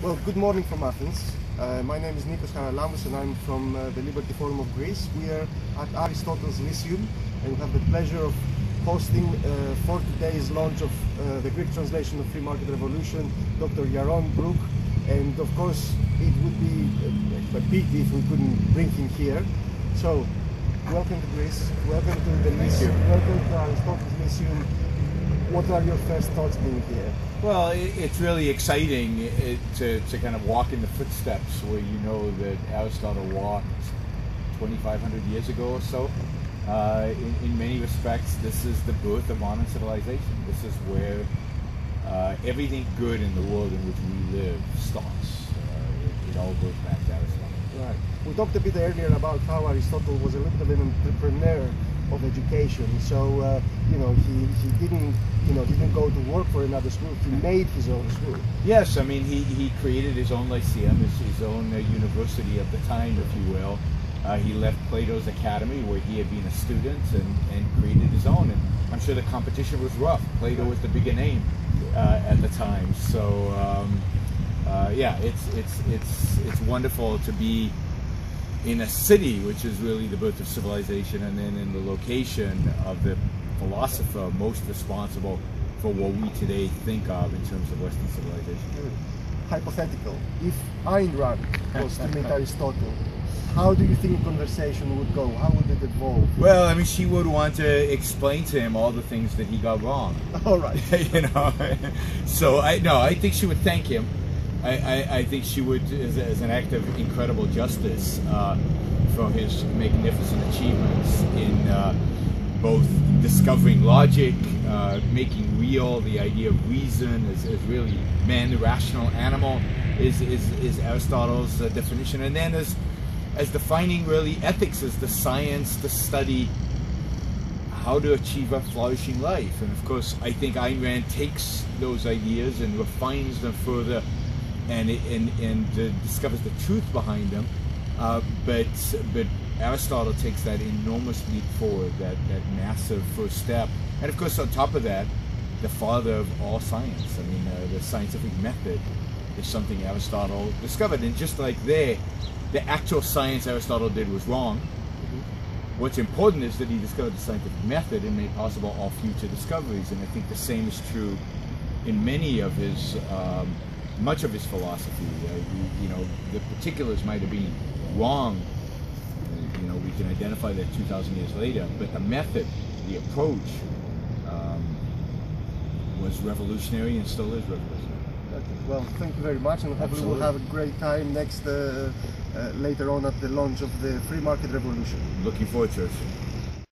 Well, good morning from Athens. My name is Nikos Charalambous and I'm from the Liberty Forum of Greece. We are at Aristotle's Lyceum and we have the pleasure of hosting for today's launch of the Greek translation of Free Market Revolution, Dr. Yaron Brook. And of course, it would be a pity if we couldn't bring him here. So, welcome to Greece, welcome to the Lyceum, welcome to Aristotle's Lyceum. What are your first thoughts being here? Well, it's really exciting to kind of walk in the footsteps where you know that Aristotle walked 2,500 years ago or so. In many respects, this is the birth of modern civilization. This is where everything good in the world in which we live starts. It all goes back to Aristotle. Right. We talked a bit earlier about how Aristotle was a little bit of an entrepreneur of education. So he didn't go to work for another school. He made his own school. Yes, I mean he created his own Lyceum, his own university of the time, if you will. He left Plato's academy where he had been a student and created his own. And I'm sure the competition was rough. Plato was the bigger name at the time. So yeah, it's wonderful to be in a city which is really the birth of civilization, and then in the location of the philosopher most responsible for what we today think of in terms of Western civilization. Hypothetical. If Ayn Rand was to meet Aristotle, how do you think the conversation would go? How would it evolve? Well, I mean, she would want to explain to him all the things that he got wrong. All right. So I think she would thank him. I think she would, as an act of incredible justice for his magnificent achievements in both discovering logic, making real the idea of reason as really man, the rational animal, is Aristotle's definition, and then as defining really ethics as the science to study how to achieve a flourishing life. And of course, I think Ayn Rand takes those ideas and refines them further and discovers the truth behind them, but Aristotle takes that enormous leap forward, that massive first step, and of course on top of that, the father of all science. I mean, the scientific method is something Aristotle discovered, and just like the actual science Aristotle did was wrong. What's important is that he discovered the scientific method and made possible all future discoveries, and I think the same is true in many of his much of his philosophy. The particulars might have been wrong. We can identify that 2,000 years later, but the method, the approach, was revolutionary and still is revolutionary. Okay. Well, thank you very much, and hopefully we'll have a great time later on at the launch of the Free Market Revolution. Looking forward to it.